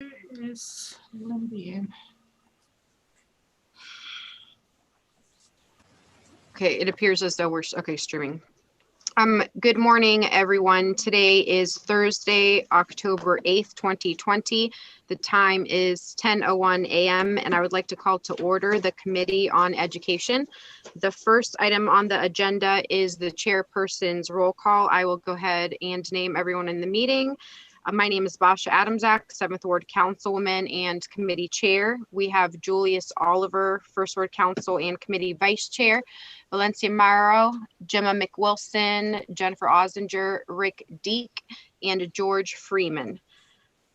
Is Lindy. Okay, it appears as though we're okay streaming. Good morning, everyone. Today is Thursday, October 8th, 2020. The time is 10:01 a.m. and I would like to call to order the Committee on Education. The first item on the agenda is the chairperson's roll call. I will go ahead and name everyone in the meeting. My name is Basha Adamczak, 7th Ward Councilwoman and Committee Chair. We have Julius Oliver, 1st Ward Council and Committee Vice Chair, Valencia Mauro, Gemma McWilson, Jennifer Ozinger, Rick Deek, and George Freeman.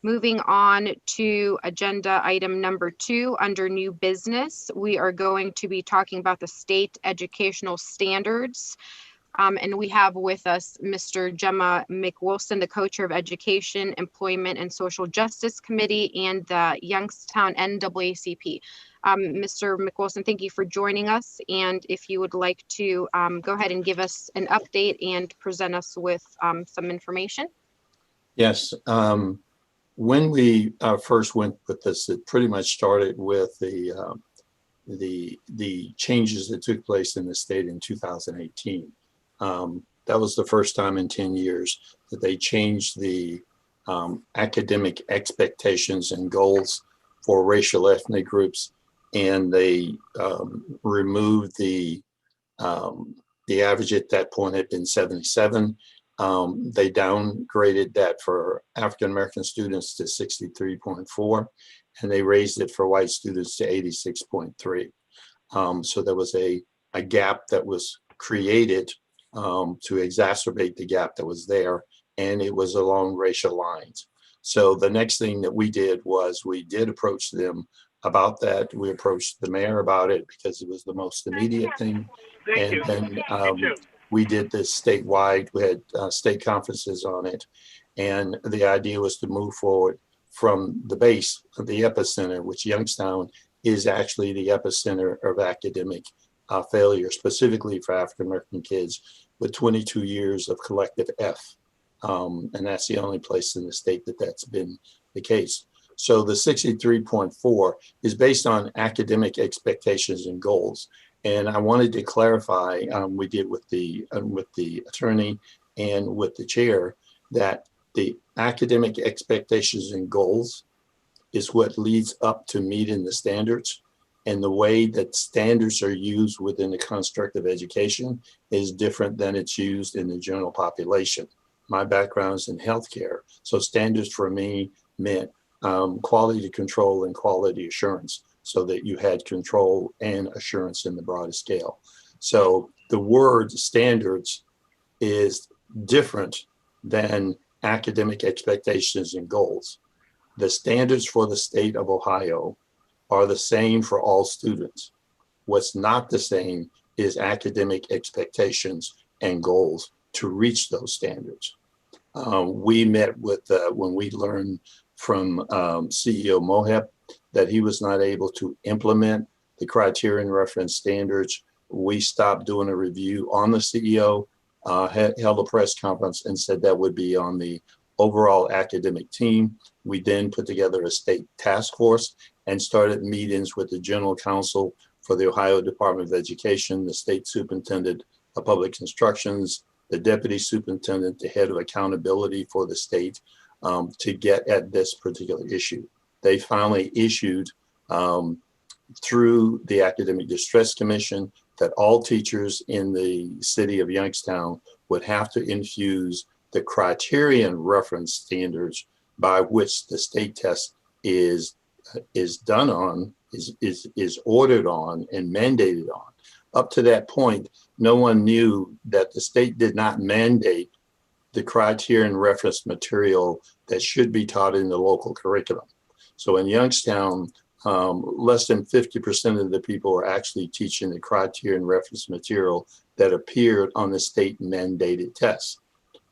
Moving on to agenda item number 2 under new business, we are going to be talking about the state educational standards. And we have with us Mr. Gemma McWilson, the co-chair of Education, Employment, and Social Justice Committee and the Youngstown NAACP. Mr. McWilson, thank you for joining us. And if you would like to go ahead and give us an update and present us with some information. Yes. When we first went with this, it pretty much started with the changes that took place in the state in 2018. That was the first time in 10 years that they changed the academic expectations and goals for racial ethnic groups, and they removed the average at that point had been 77. They downgraded that for African American students to 63.4, and they raised it for white students to 86.3. So there was a gap that was created to exacerbate the gap that was there, and it was along racial lines. So the next thing that we did was we did approach them about that. We approached the mayor about it because it was the most immediate thing. And then we did this statewide. We had state conferences on it. And the idea was to move forward from the base of the epicenter, which Youngstown is actually the epicenter of academic failure, specifically for African-American kids with 22 years of collective F. And that's the only place in the state that that's been the case. So the 63.4 is based on academic expectations and goals. And I wanted to clarify, we did with the attorney and with the chair, that the academic expectations and goals is what leads up to meeting the standards. And the way that standards are used within the construct of education is different than it's used in the general population. My background is in healthcare, so standards for me meant quality control and quality assurance, so that you had control and assurance in the broadest scale. So the word standards is different than academic expectations and goals. The standards for the state of Ohio are the same for all students. What's not the same is academic expectations and goals to reach those standards. We met with, when we learned from CEO Moheb that he was not able to implement the criterion reference standards, we stopped doing a review on the CEO, held a press conference and said that would be on the overall academic team. We then put together a state task force and started meetings with the general counsel for the Ohio Department of Education, the state superintendent of public instructions, the deputy superintendent, the head of accountability for the state, to get at this particular issue. They finally issued through the Academic Distress Commission that all teachers in the city of Youngstown would have to infuse the criterion reference standards by which the state test is done on, is ordered on and mandated on. Up to that point, no one knew that the state did not mandate the criterion reference material that should be taught in the local curriculum. So in Youngstown, less than 50% of the people are actually teaching the criterion reference material that appeared on the state mandated tests,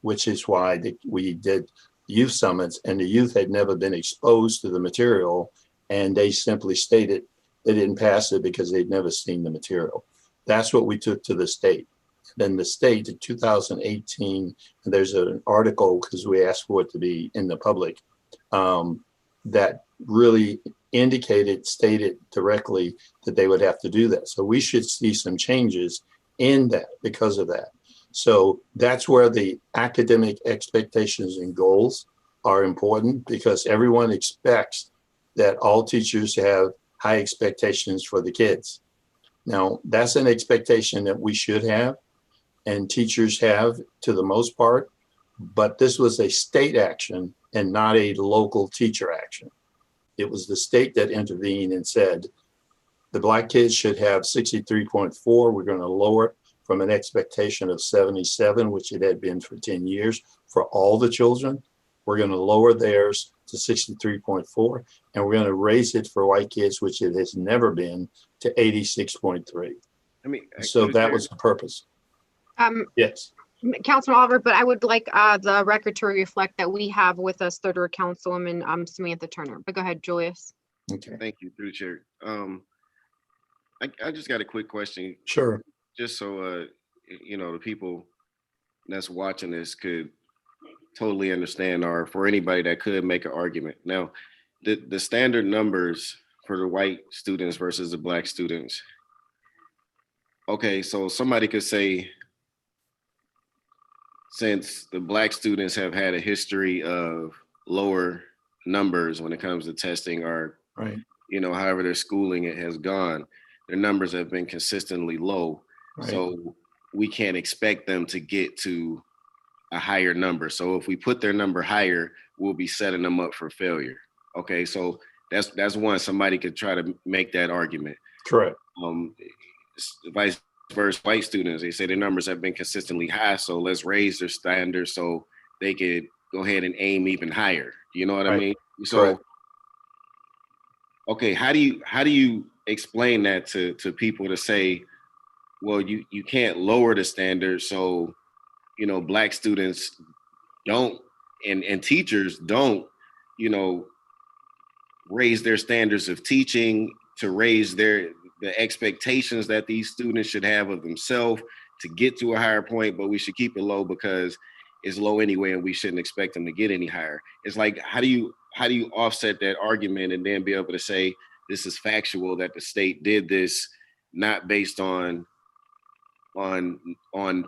which is why we did youth summits, and the youth had never been exposed to the material, and they simply stated they didn't pass it because they'd never seen the material. That's what we took to the state. Then the state in 2018, and there's an article because we asked for it to be in the public, that really stated directly that they would have to do that. So we should see some changes in that because of that. So that's where the academic expectations and goals are important, because everyone expects that all teachers have high expectations for the kids. Now, that's an expectation that we should have, and teachers have to the most part, but this was a state action and not a local teacher action. It was the state that intervened and said, the Black kids should have 63.4. We're going to lower it from an expectation of 77, which it had been for 10 years for all the children. We're going to lower theirs to 63.4, and we're going to raise it for white kids, which it has never been, to 86.3. I mean, So that was the purpose. Yes. Councilman Oliver, but I would like the record to reflect that we have with us Third Ward Councilwoman Samantha Turner. But go ahead, Julius. Okay. thank you, through the chair. I just got a quick question, Sure. just so the people that's watching this could totally understand, or for anybody that could make an argument. Now, the standard numbers for the white students versus the Black students. Okay, so somebody could say, since the Black students have had a history of lower numbers when it comes to testing, or Right. however their schooling it has gone, their numbers have been consistently low. Right. So we can't expect them to get to a higher number. So if we put their number higher, we'll be setting them up for failure. Okay, so that's one. Somebody could try to make that argument. Correct. Vice versa, white students, they say their numbers have been consistently high, so let's raise their standards so they could go ahead and aim even higher. You know what I Right. mean? So, Correct. okay, how do you explain that to people to say, well, you can't lower the standards, so Black students don't and teachers don't raise their standards of teaching, to raise the expectations that these students should have of themselves to get to a higher point, but we should keep it low because it's low anyway and we shouldn't expect them to get any higher. It's like, how do you offset that argument and then be able to say this is factual, that the state did this not based on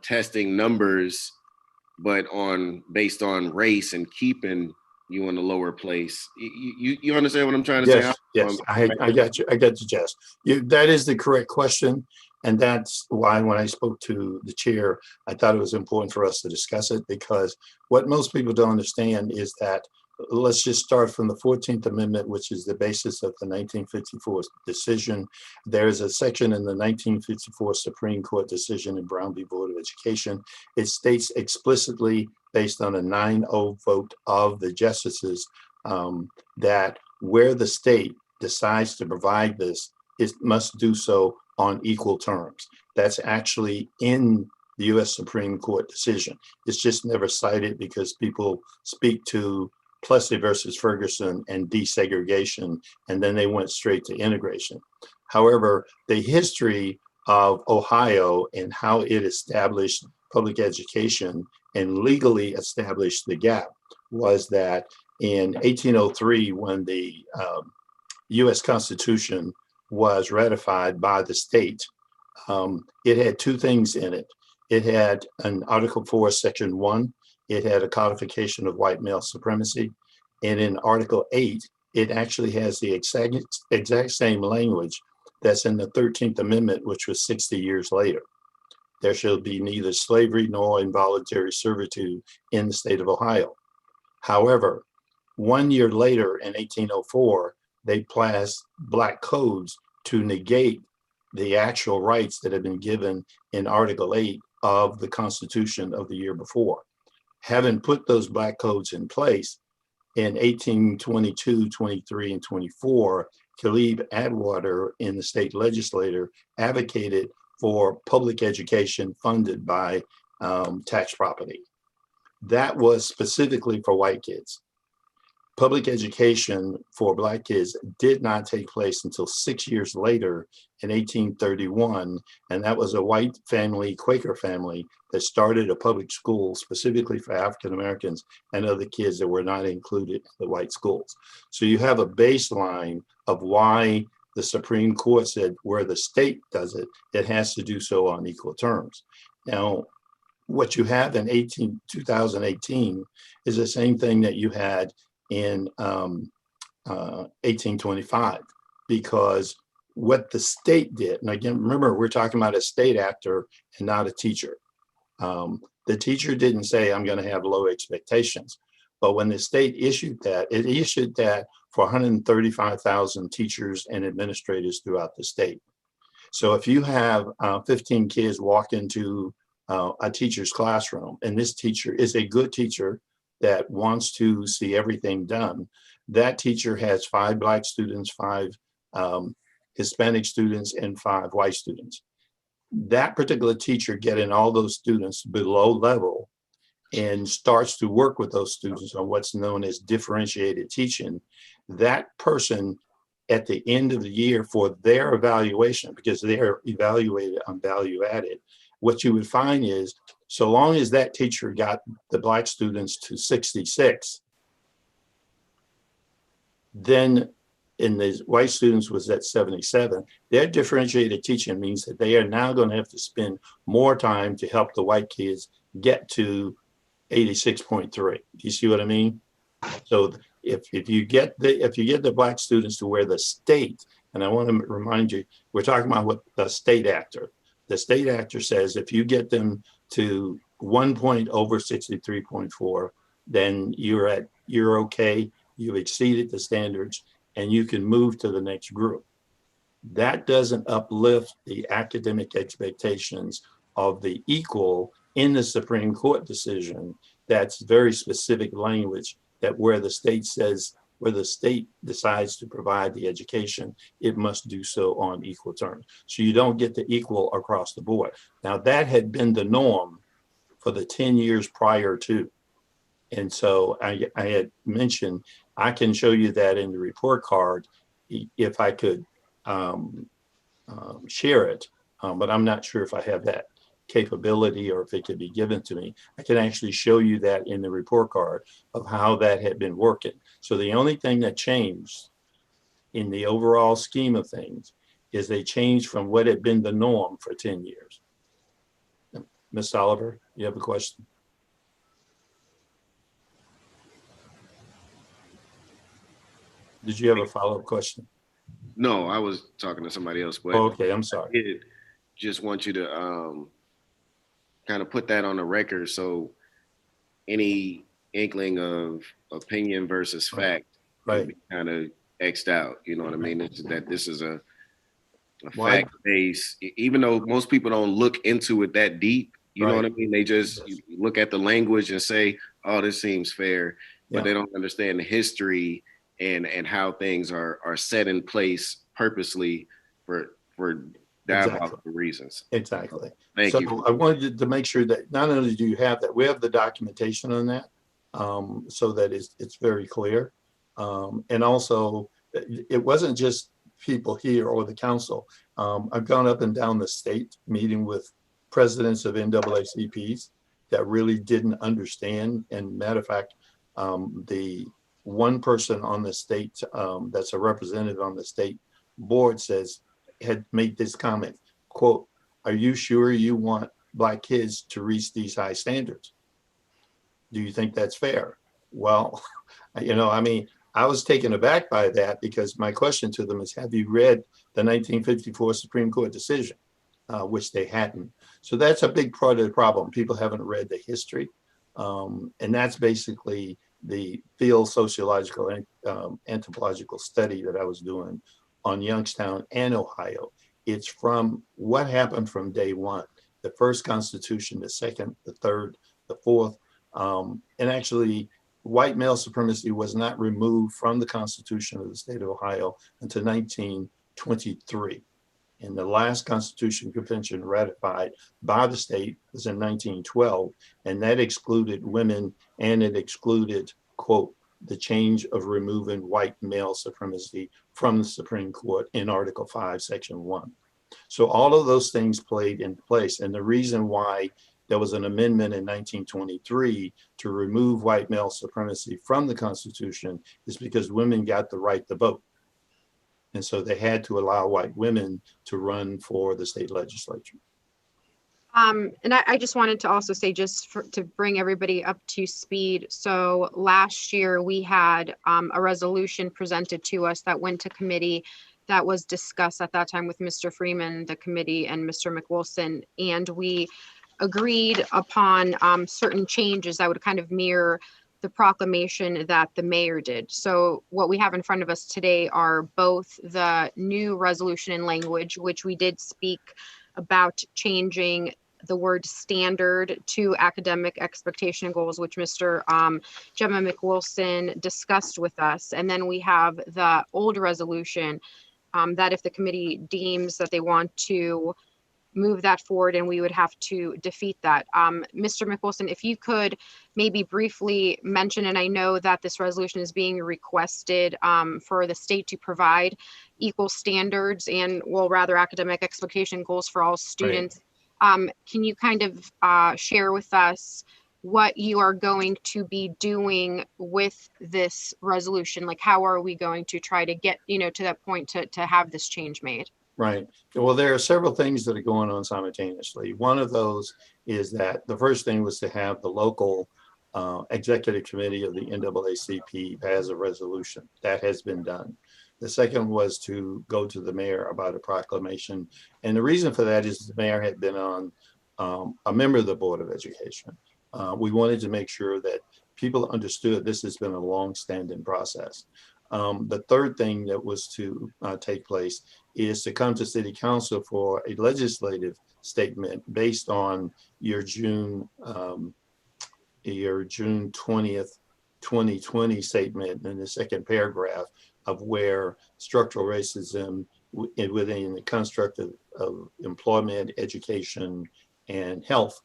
testing numbers, but based on race and keeping you in a lower place? You understand what I'm trying to say? Yes, I got you. I got you, Jess. That is the correct question. And that's why when I spoke to the chair, I thought it was important for us to discuss it, because what most people don't understand is that, let's just start from the 14th Amendment, which is the basis of the 1954 decision. There's a section in the 1954 Supreme Court decision in Brown v. Board of Education. It states explicitly, based on a 9-0 vote of the justices, that where the state decides to provide this, it must do so on equal terms. That's actually in the U.S. Supreme Court decision. It's just never cited because people speak to Plessy versus Ferguson and desegregation, and then they went straight to integration. However, the history of Ohio and how it established public education and legally established the gap was that in 1803, when the U.S. Constitution was ratified by the state, it had two things in it. It had an Article 4, Section 1. It had a codification of white male supremacy. And in Article 8, it actually has the exact same language that's in the 13th Amendment, which was 60 years later. There shall be neither slavery nor involuntary servitude in the state of Ohio. However, 1 year later in 1804, they passed Black codes to negate the actual rights that had been given in Article 8 of the Constitution of the year before. Having put those Black codes in place in 1822, 23, and 24, Caleb Atwater in the state legislature advocated for public education funded by tax property. That was specifically for white kids. public education for Black kids did not take place until 6 years later in 1831. And that was a white family, Quaker family, that started a public school specifically for African Americans and other kids that were not included in the white schools. So you have a baseline of why the Supreme Court said where the state does it, it has to do so on equal terms. Now, what you have in 2018 is the same thing that you had in 1825, because what the state did, and again, remember, we're talking about a state actor and not a teacher. The teacher didn't say, I'm going to have low expectations. But when the state issued that, it issued that for 135,000 teachers and administrators throughout the state. So if you have 15 kids walk into a teacher's classroom, and this teacher is a good teacher that wants to see everything done, that teacher has 5 Black students, 5 Hispanic students, and 5 white students. That particular teacher getting all those students below level and starts to work with those students on what's known as differentiated teaching, that person at the end of the year for their evaluation, because they're evaluated on value added, what you would find is, so long as that teacher got the Black students to 66, then in the white students was at 77, their differentiated teaching means that they are now going to have to spend more time to help the white kids get to 86.3. Do you see what I mean? So if you get the Black students to where the state, and I want to remind you, we're talking about what the state actor. The state actor says if you get them to 1 point over 63.4, then you're okay. You've exceeded the standards, and you can move to the next group. That doesn't uplift the academic expectations of the equal in the Supreme Court decision. That's very specific language that where the state says, where the state decides to provide the education, it must do so on equal terms. So you don't get the equal across the board. Now that had been the norm for the 10 years prior to. And so I had mentioned, I can show you that in the report card if I could share it, but I'm not sure if I have that capability or if it could be given to me. I can actually show you that in the report card of how that had been working. So the only thing that changed in the overall scheme of things is they changed from what had been the norm for 10 years. Ms. Oliver, you have a question? Did you have a follow-up question? No, I was talking to somebody else, but okay, I'm sorry. I did just want you to kind of put that on the record, so any inkling of opinion versus fact right. be kind of X'd out. You know what I mean? It's that this is a fact base, even though most people don't look into it that deep. You know what I mean? They just look at the language and say, "Oh, this seems fair," but they don't understand the history and how things are set in place purposely for diabolical reasons. Exactly. Thank you. I wanted to make sure that not only do you have that, we have the documentation on that, so that it's very clear. And also, it wasn't just people here or the council. I've gone up and down the state meeting with presidents of NAACPs that really didn't understand. And matter of fact, the one person on the state that's a representative on the state board had made this comment, quote, "Are you sure you want Black kids to reach these high standards? Do you think that's fair?" Well, I mean, I was taken aback by that because my question to them is, have you read the 1954 Supreme Court decision? Which they hadn't. So that's a big part of the problem. People haven't read the history. And that's basically the field sociological and anthropological study that I was doing on Youngstown and Ohio. It's from what happened from day one, the first Constitution, the second, the third, the fourth, and actually white male supremacy was not removed from the Constitution of the state of Ohio until 1923. And the last Constitution Convention ratified by the state was in 1912, and that excluded women, and it excluded, quote, the change of removing white male supremacy from the Supreme Court in Article 5, Section 1. So all of those things played in place. And the reason why there was an amendment in 1923 to remove white male supremacy from the Constitution is because women got the right to vote. And so they had to allow white women to run for the state legislature. And I just wanted to also say, to bring everybody up to speed. So last year we had a resolution presented to us that went to committee that was discussed at that time with Mr. Freeman, the committee, and Mr. McWilson. And we agreed upon certain changes that would kind of mirror the proclamation that the mayor did. So what we have in front of us today are both the new resolution and language, which we did speak about changing the word standard to academic expectation and goals, which Mr. Gemma McWilson discussed with us. And then we have the old resolution that if the committee deems that they want to move that forward, and we would have to defeat that. Mr. McWilson, if you could maybe briefly mention, and I know that this resolution is being requested for the state to provide equal standards and, well, rather academic expectation goals for all students. Right. Can you kind of share with us what you are going to be doing with this resolution? Like, how are we going to try to get, to that point to have this change made? Right. Well, there are several things that are going on simultaneously. One of those is that the first thing was to have the local executive committee of the NAACP pass a resolution. That has been done. The second was to go to the mayor about a proclamation. And the reason for that is the mayor had been on a member of the Board of Education. We wanted to make sure that people understood this has been a long-standing process. The third thing that was to take place is to come to City Council for a legislative statement based on your June 20th, 2020 statement in the second paragraph of where structural racism within the construct of employment, education, and health.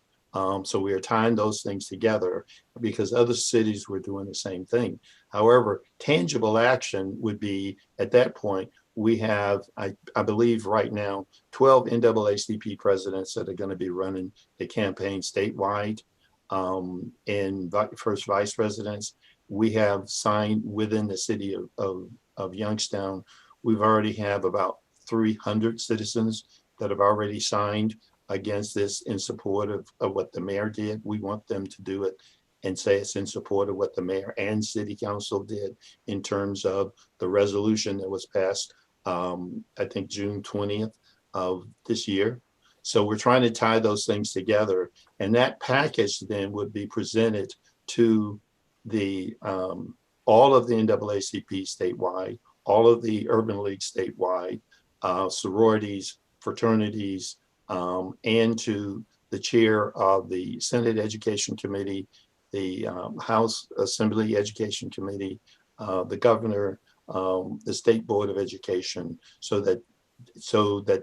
So we are tying those things together because other cities were doing the same thing. However, tangible action would be at that point, we have, I believe right now, 12 NAACP presidents that are going to be running the campaign statewide and first vice presidents. We have signed within the city of Youngstown. We've already have about 300 citizens that have already signed against this in support of what the mayor did. We want them to do it and say it's in support of what the mayor and city council did in terms of the resolution that was passed, I think June 20th of this year. So we're trying to tie those things together, and that package then would be presented to the all of the NAACP statewide, all of the urban leagues statewide, sororities, fraternities, and to the chair of the Senate Education Committee, the House Assembly Education Committee, the governor, the State Board of Education, so that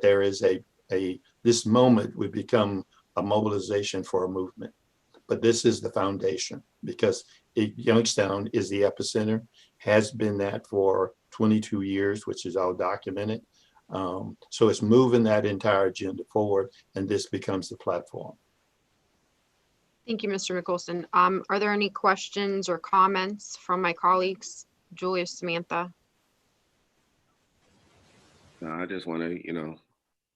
there is this moment would become a mobilization for a movement. But this is the foundation because Youngstown is the epicenter, has been that for 22 years, which is all documented. So it's moving that entire agenda forward, and this becomes the platform. Thank you, Mr. McWilson. Are there any questions or comments from my colleagues? Julia, Samantha? No, I just want to,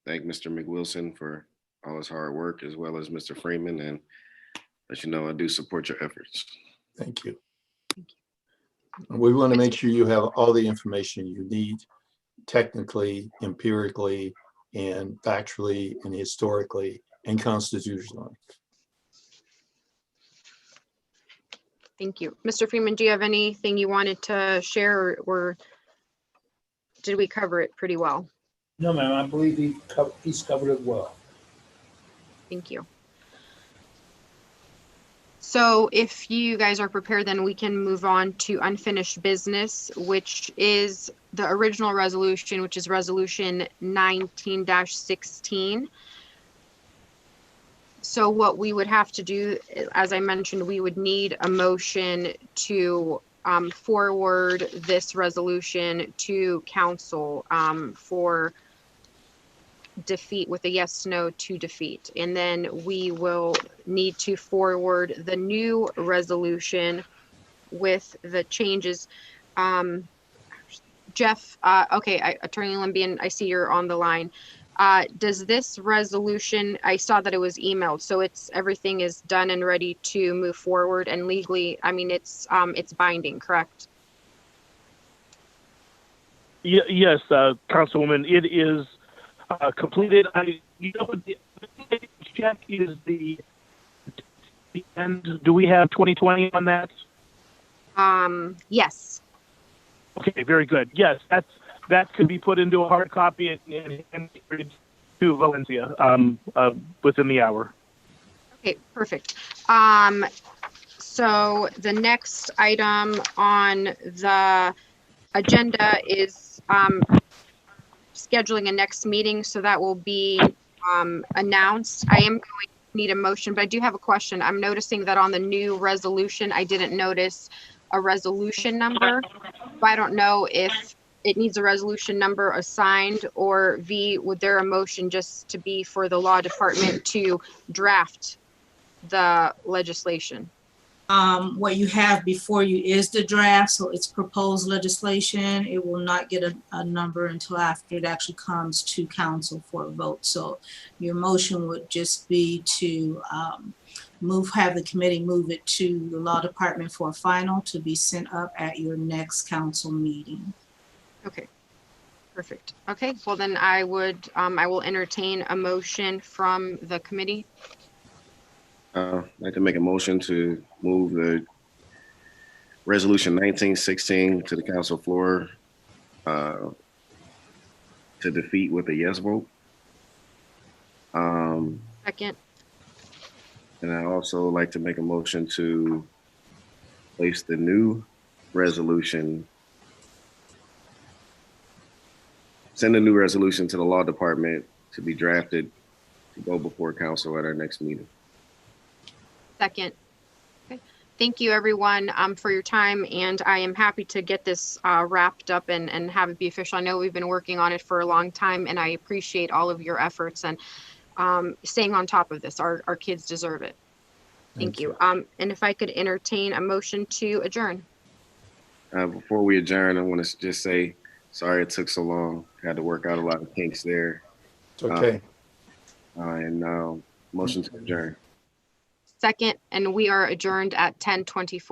thank Mr. McWilson for all his hard work, as well as Mr. Freeman, and let you know I do support your efforts. Thank you. Thank you. We want to make sure you have all the information you need, technically, empirically, and factually, and historically, and constitutionally. Thank you. Mr. Freeman, do you have anything you wanted to share, or did we cover it pretty well? No, ma'am, I believe he's covered it well. Thank you. So if you guys are prepared, then we can move on to unfinished business, which is the original resolution, which is resolution 19-16. So what we would have to do, as I mentioned, we would need a motion to forward this resolution to council for defeat with a yes, no to defeat. And then we will need to forward the new resolution with the changes. Jeff, okay, Attorney Limbian, I see you're on the line. Does this resolution, I saw that it was emailed, so everything is done and ready to move forward and legally, I mean, it's binding, correct? Yes, Councilwoman, it is completed. The check is the end. Do we have 2020 on that? Yes. Okay, very good. Yes, that could be put into a hard copy and handed to Valencia within the hour. Okay, perfect. So the next item on the agenda is scheduling a next meeting, so that will be announced. I am going to need a motion, but I do have a question. I'm noticing that on the new resolution, I didn't notice a resolution number. I don't know if it needs a resolution number assigned, or V, would there a motion just to be for the law department to draft the legislation? What you have before you is the draft, so it's proposed legislation. It will not get a number until after it actually comes to council for a vote. So your motion would just be to have the committee move it to the law department for a final to be sent up at your next council meeting. Okay, perfect. Okay, well then I will entertain a motion from the committee. I'd like to make a motion to move the resolution 1916 to the council floor to defeat with a yes vote. Second. And I also like to make a motion to place the new resolution, send a new resolution to the law department to be drafted to go before council at our next meeting. Second. Okay. Thank you, everyone, for your time, and I am happy to get this wrapped up and have it be official. I know we've been working on it for a long time, and I appreciate all of your efforts and staying on top of this. Our kids deserve it. Thank you. And if I could entertain a motion to adjourn. Before we adjourn, I want to just say, sorry it took so long. Had to work out a lot of kinks there. It's okay. And motion to adjourn. Second, and we are adjourned at 10:24.